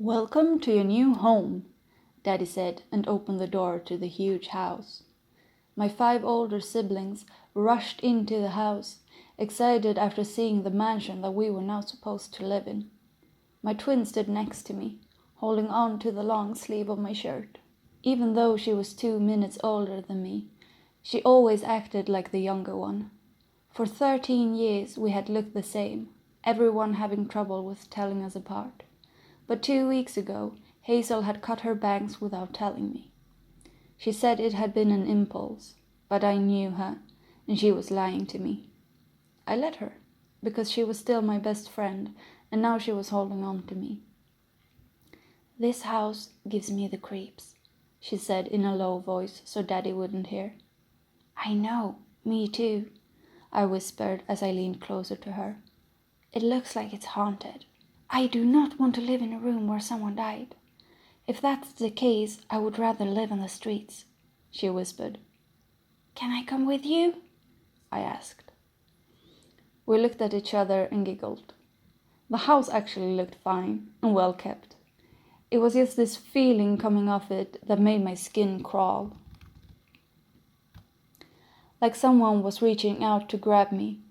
Welcome to your new home, Daddy said and opened the door to the huge house. My 5 older siblings rushed into the house, excited after seeing the mansion that we were now supposed to live in. My twin stood next to me, holding on to the long sleeve of my shirt. Even though she was 2 minutes older than me, she always acted like the younger one. For 13 years we had looked the same, everyone having trouble with telling us apart. But 2 weeks ago, Hazel had cut her bangs without telling me. She said it had been an impulse, but I knew her, and she was lying to me. I let her, because she was still my best friend, and now she was holding on to me. "This house gives me the creeps," she said in a low voice so Daddy wouldn't hear. "I know, me too," I whispered as I leaned closer to her. "It looks like it's haunted. I do not want to live in a room where someone died. If that's the case, I would rather live on the streets," she whispered. "Can I come with you?" I asked. We looked at each other and giggled. The house actually looked fine and well kept. It was just this feeling coming off it that made my skin crawl. Like someone was reaching out to grab me,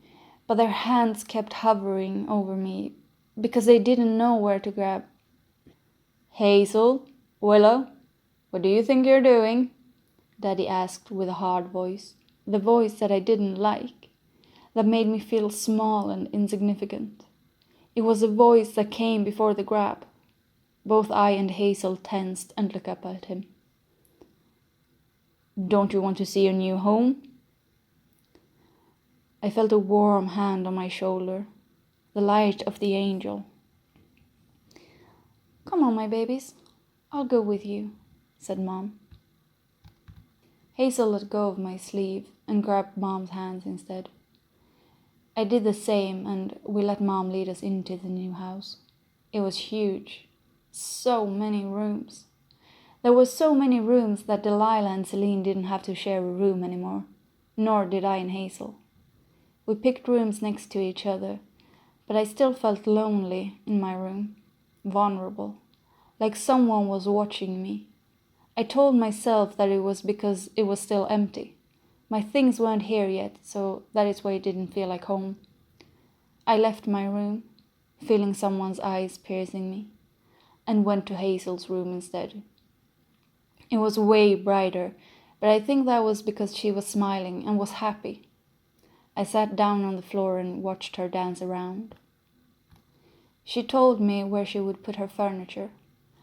but their hands kept hovering over me because they didn't know where to grab. "Hazel, Willow, what do you think you're doing?" Daddy asked with a hard voice, the voice that I didn't like, that made me feel small and insignificant. It was a voice that came before the grab. Both I and Hazel tensed and looked up at him. "Don't you want to see your new home?" I felt a warm hand on my shoulder, the light of the angel. "Come on, my babies, I'll go with you," said Mom. Hazel let go of my sleeve and grabbed Mom's hands instead. I did the same, and we let Mom lead us into the new house. It was huge. So many rooms. There were so many rooms that Delilah and Celine didn't have to share a room anymore, nor did I and Hazel. We picked rooms next to each other, but I still felt lonely in my room, vulnerable, like someone was watching me. I told myself that it was because it was still empty. My things weren't here yet, so that is why it didn't feel like home. I left my room, feeling someone's eyes piercing me, and went to Hazel's room instead. It was way brighter, but I think that was because she was smiling and was happy. I sat down on the floor and watched her dance around. She told me where she would put her furniture,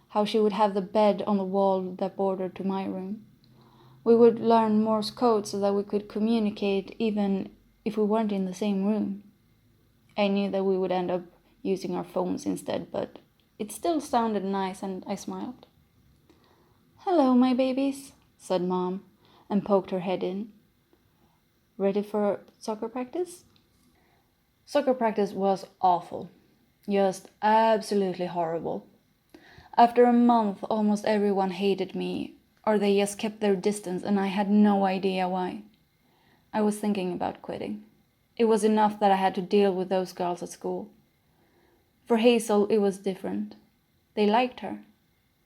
how she would have the bed on the wall that bordered to my room. We would learn Morse code so that we could communicate even if we weren't in the same room. I knew that we would end up using our phones instead, but it still sounded nice and I smiled. "Hello, my babies," said Mom, and poked her head in. "Ready for soccer practice?" Soccer practice was awful. Just absolutely horrible. After a month, almost everyone hated me, or they just kept their distance, and I had no idea why. I was thinking about quitting. It was enough that I had to deal with those girls at school. For Hazel, it was different. They liked her.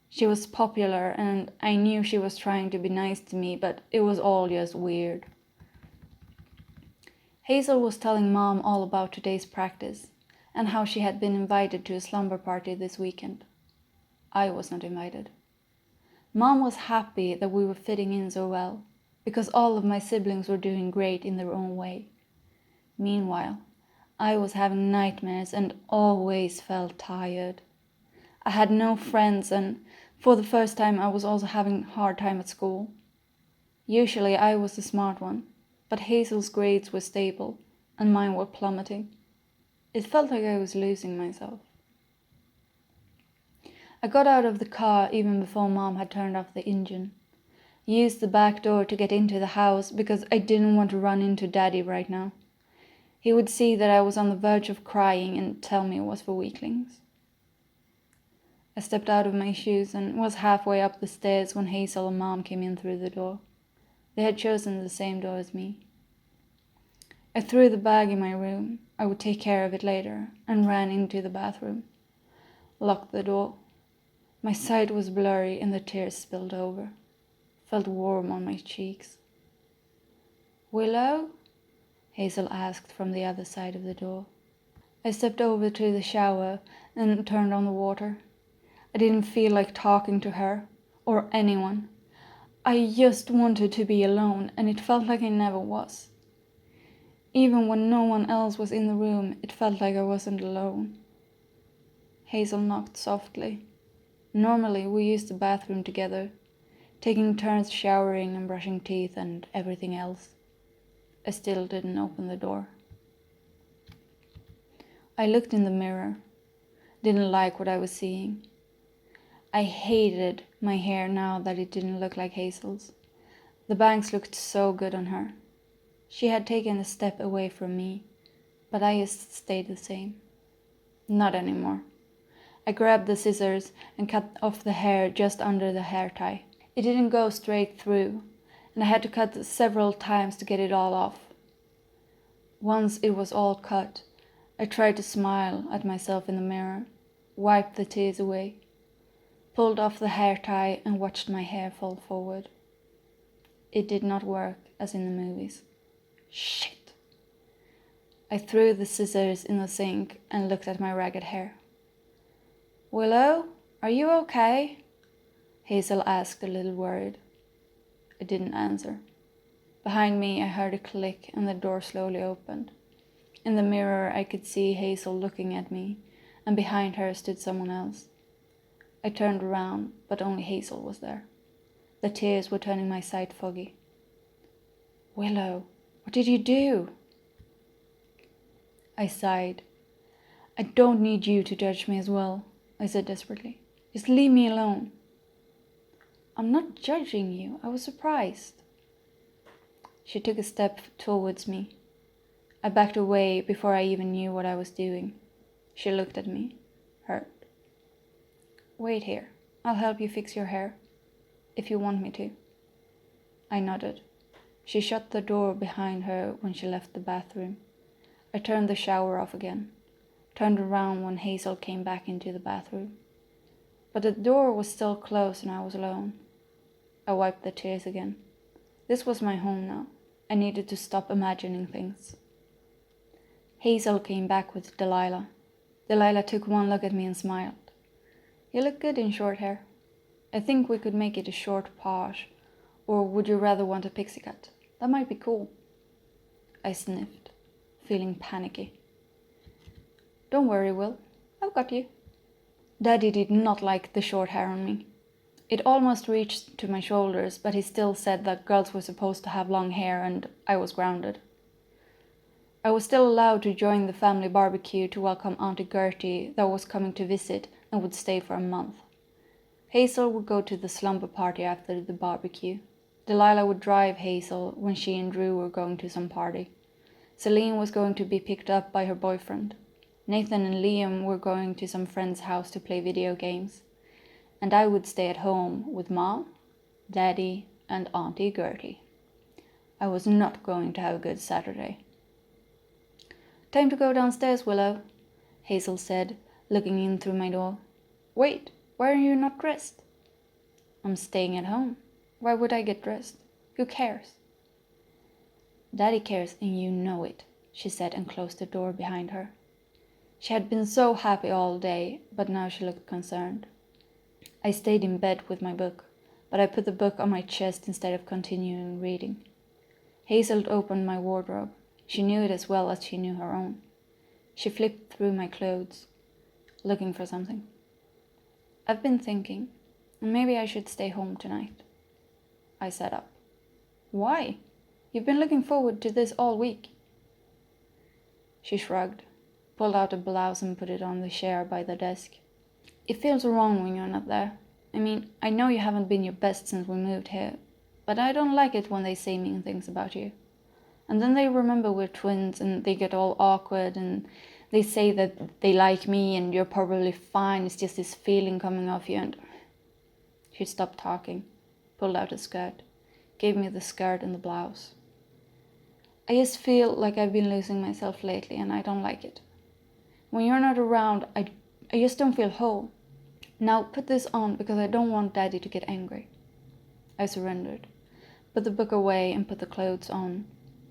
She was popular, and I knew she was trying to be nice to me, but it was all just weird. Hazel was telling Mom all about today's practice, and how she had been invited to a slumber party this weekend. I was not invited. Mom was happy that we were fitting in so well, because all of my siblings were doing great in their own way. Meanwhile, I was having nightmares and always felt tired. I had no friends, and for the first time I was also having a hard time at school. Usually I was the smart one, but Hazel's grades were stable, and mine were plummeting. It felt like I was losing myself. I got out of the car even before Mom had turned off the engine. Used the back door to get into the house because I didn't want to run into Daddy right now. He would see that I was on the verge of crying and tell me it was for weaklings. I stepped out of my shoes and was halfway up the stairs when Hazel and Mom came in through the door. They had chosen the same door as me. I threw the bag in my room, I would take care of it later, and ran into the bathroom. Locked the door. My sight was blurry and the tears spilled over. Felt warm on my cheeks. "Willow?" Hazel asked from the other side of the door. I stepped over to the shower and turned on the water. I didn't feel like talking to her or anyone. I just wanted to be alone, and it felt like I never was. Even when no one else was in the room, it felt like I wasn't alone. Hazel knocked softly. Normally, we used the bathroom together, taking turns showering and brushing teeth and everything else. I still didn't open the door. I looked in the mirror. Didn't like what I was seeing. I hated my hair now that it didn't look like Hazel's. The bangs looked so good on her. She had taken a step away from me, but I just stayed the same. Not anymore. I grabbed the scissors and cut off the hair just under the hair tie. It didn't go straight through, and I had to cut several times to get it all off. Once it was all cut, I tried to smile at myself in the mirror, wiped the tears away, pulled off the hair tie and watched my hair fall forward. It did not work as in the movies. Shit! I threw the scissors in the sink and looked at my ragged hair. "Willow, are you okay?" Hazel asked, a little worried. I didn't answer. Behind me I heard a click and the door slowly opened. In the mirror I could see Hazel looking at me, and behind her stood someone else. I turned around, but only Hazel was there. The tears were turning my sight foggy. "Willow, what did you do?" I sighed. "I don't need you to judge me as well," I said desperately. "Just leave me alone." "I'm not judging you. I was surprised." She took a step towards me. I backed away before I even knew what I was doing. She looked at me, hurt. "Wait here. I'll help you fix your hair, if you want me to." I nodded. She shut the door behind her when she left the bathroom. I turned the shower off again, turned around when Hazel came back into the bathroom. But the door was still closed and I was alone. I wiped the tears again. This was my home now. I needed to stop imagining things. Hazel came back with Delilah. Delilah took one look at me and smiled. "You look good in short hair. I think we could make it a short page, or would you rather want a pixie cut? That might be cool." I sniffed, feeling panicky. "Don't worry, Will. I've got you." Daddy did not like the short hair on me. It almost reached to my shoulders, but he still said that girls were supposed to have long hair and I was grounded. I was still allowed to join the family barbecue to welcome Auntie Gertie that was coming to visit and would stay for a month. Hazel would go to the slumber party after the barbecue. Delilah would drive Hazel when she and Drew were going to some party. Celine was going to be picked up by her boyfriend. Nathan and Liam were going to some friend's house to play video games. And I would stay at home with Mom, Daddy, and Auntie Gertie. I was not going to have a good Saturday. "Time to go downstairs, Willow," Hazel said, looking in through my door. "Wait, why are you not dressed?" "I'm staying at home. Why would I get dressed? Who cares?" "Daddy cares and you know it," she said and closed the door behind her. She had been so happy all day, but now she looked concerned. I stayed in bed with my book, but I put the book on my chest instead of continuing reading. Hazel opened my wardrobe. She knew it as well as she knew her own. She flipped through my clothes, looking for something. "I've been thinking, maybe I should stay home tonight." I sat up. "Why? You've been looking forward to this all week." She shrugged, pulled out a blouse and put it on the chair by the desk. "It feels wrong when you're not there. I mean, I know you haven't been your best since we moved here, but I don't like it when they say mean things about you. And then they remember we're twins and they get all awkward and they say that they like me and you're probably fine. It's just this feeling coming off you." And she stopped talking, pulled out a skirt, gave me the skirt and the blouse. "I just feel like I've been losing myself lately and I don't like it. When you're not around, I just don't feel whole. Now put this on because I don't want Daddy to get angry. I surrendered, put the book away and put the clothes on,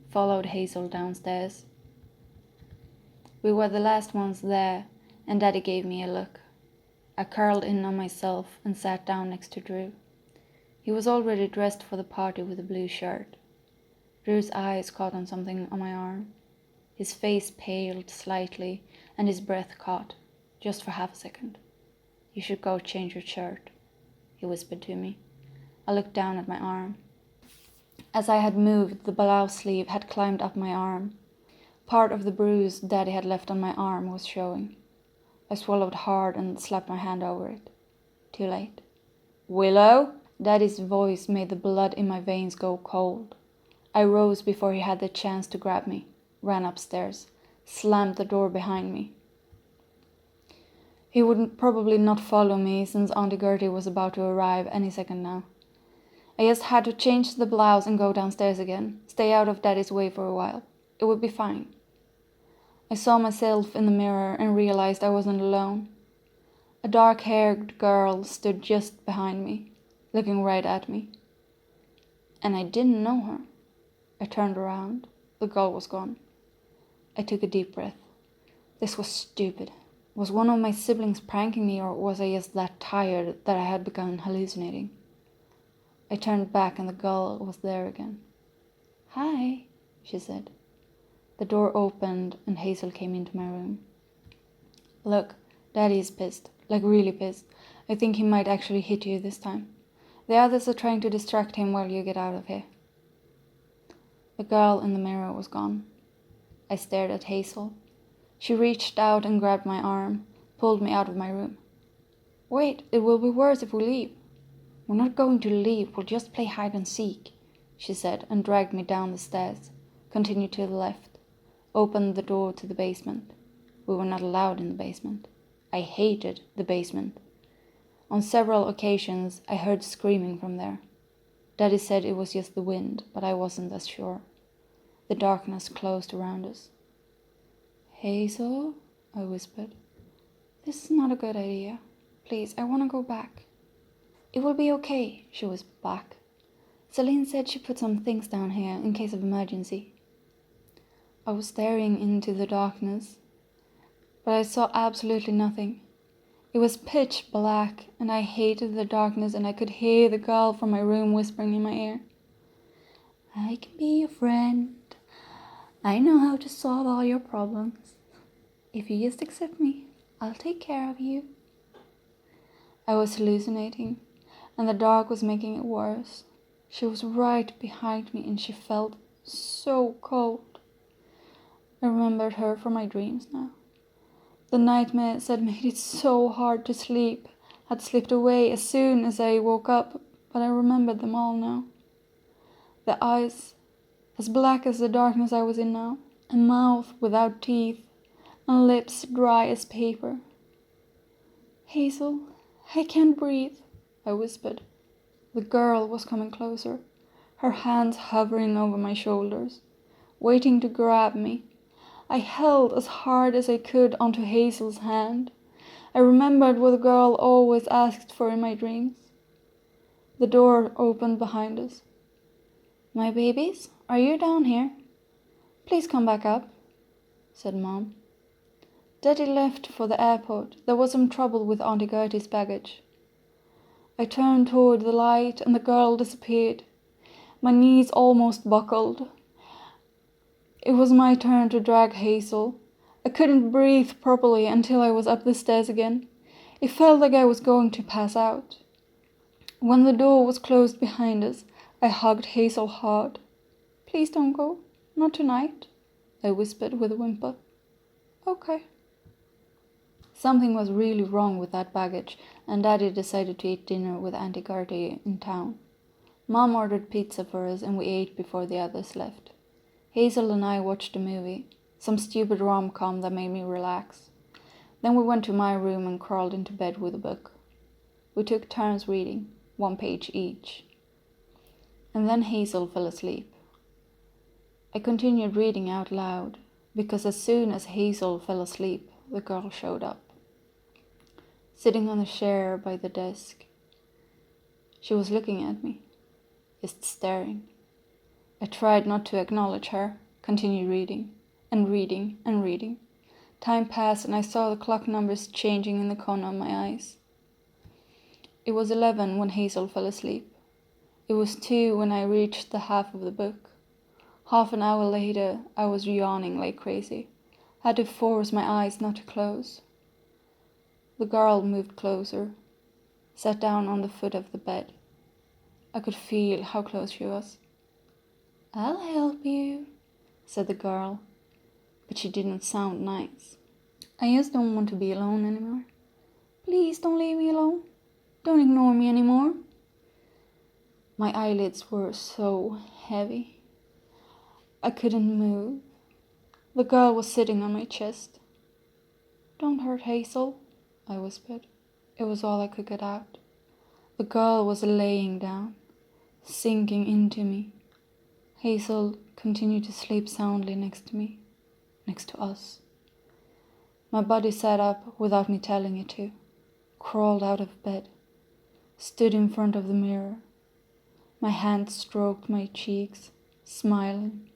followed Hazel downstairs. We were the last ones there, and Daddy gave me a look. I curled in on myself and sat down next to Drew. He was already dressed for the party with a blue shirt. Drew's eyes caught on something on my arm. His face paled slightly and his breath caught, just for half a second. "You should go change your shirt," he whispered to me. I looked down at my arm. As I had moved, the blouse sleeve had climbed up my arm. Part of the bruise Daddy had left on my arm was showing. I swallowed hard and slapped my hand over it. Too late. "Willow?" Daddy's voice made the blood in my veins go cold. I rose before he had the chance to grab me, ran upstairs, slammed the door behind me. He would probably not follow me since Auntie Gertie was about to arrive any second now. I just had to change the blouse and go downstairs again, stay out of Daddy's way for a while. It would be fine. I saw myself in the mirror and realized I wasn't alone. A dark-haired girl stood just behind me, looking right at me. And I didn't know her. I turned around. The girl was gone. I took a deep breath. This was stupid. Was one of my siblings pranking me, or was I just that tired that I had begun hallucinating? I turned back and the girl was there again. "Hi," she said. The door opened and Hazel came into my room. "Look, Daddy is pissed, like really pissed. I think he might actually hit you this time. The others are trying to distract him while you get out of here." The girl in the mirror was gone. I stared at Hazel. She reached out and grabbed my arm, pulled me out of my room. "Wait, it will be worse if we leave." "We're not going to leave, we'll just play hide and seek," she said, and dragged me down the stairs, continued to the left, opened the door to the basement. We were not allowed in the basement. I hated the basement. On several occasions, I heard screaming from there. Daddy said it was just the wind, but I wasn't as sure. The darkness closed around us. "Hazel," I whispered, "this is not a good idea. Please, I want to go back." "It will be okay," she whispered back. "Celine said she put some things down here in case of emergency." I was staring into the darkness, but I saw absolutely nothing. It was pitch black, and I hated the darkness, and I could hear the girl from my room whispering in my ear. "I can be your friend. I know how to solve all your problems. If you just accept me, I'll take care of you." I was hallucinating, and the dark was making it worse. She was right behind me, and she felt so cold. I remembered her from my dreams now. The nightmares had made it so hard to sleep, had slipped away as soon as I woke up, but I remembered them all now. The eyes, as black as the darkness I was in now, a mouth without teeth, and lips dry as paper. "Hazel, I can't breathe," I whispered. The girl was coming closer, her hands hovering over my shoulders, waiting to grab me. I held as hard as I could onto Hazel's hand. I remembered what the girl always asked for in my dreams. The door opened behind us. "My babies, are you down here? Please come back up," said Mom. Daddy left for the airport. There was some trouble with Auntie Gertie's baggage. I turned toward the light and the girl disappeared. My knees almost buckled. It was my turn to drag Hazel. I couldn't breathe properly until I was up the stairs again. It felt like I was going to pass out. When the door was closed behind us, I hugged Hazel hard. "Please don't go. Not tonight," I whispered with a whimper. "Okay." Something was really wrong with that baggage, and Daddy decided to eat dinner with Auntie Gertie in town. Mom ordered pizza for us, and we ate before the others left. Hazel and I watched a movie, some stupid rom-com that made me relax. Then we went to my room and crawled into bed with a book. We took turns reading, 1 page each. And then Hazel fell asleep. I continued reading out loud, because as soon as Hazel fell asleep, the girl showed up. sitting on a chair by the desk. She was looking at me, just staring. I tried not to acknowledge her, continued reading, and reading, and reading. Time passed and I saw the clock numbers changing in the corner of my eyes. It was 11 when Hazel fell asleep. It was 2 when I reached the half of the book. Half an hour later, I was yawning like crazy. I had to force my eyes not to close. The girl moved closer, sat down on the foot of the bed. I could feel how close she was. "I'll help you," said the girl, but she didn't sound nice. "I just don't want to be alone anymore. Please don't leave me alone. Don't ignore me anymore." My eyelids were so heavy. I couldn't move. The girl was sitting on my chest. "Don't hurt Hazel," I whispered. It was all I could get out. The girl was laying down, sinking into me. Hazel continued to sleep soundly next to me, next to us. My body sat up without me telling it to, crawled out of bed, stood in front of the mirror. My hand stroked my cheeks, smiling.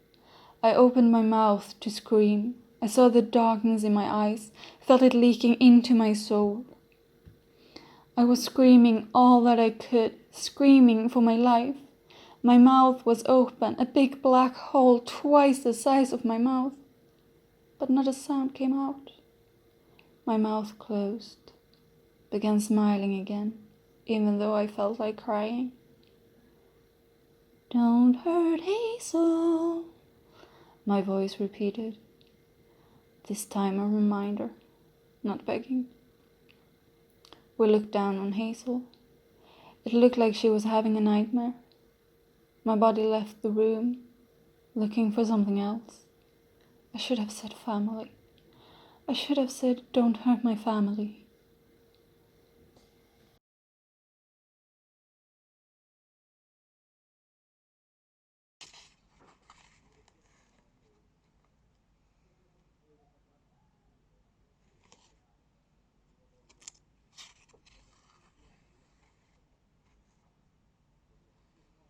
I opened my mouth to scream. I saw the darkness in my eyes, felt it leaking into my soul. I was screaming all that I could, screaming for my life. My mouth was open, a big black hole twice the size of my mouth. But not a sound came out. My mouth closed, began smiling again, even though I felt like crying. "Don't hurt Hazel," my voice repeated. This time a reminder, not begging. We looked down on Hazel. It looked like she was having a nightmare. My body left the room, looking for something else. I should have said family. I should have said, "Don't hurt my family."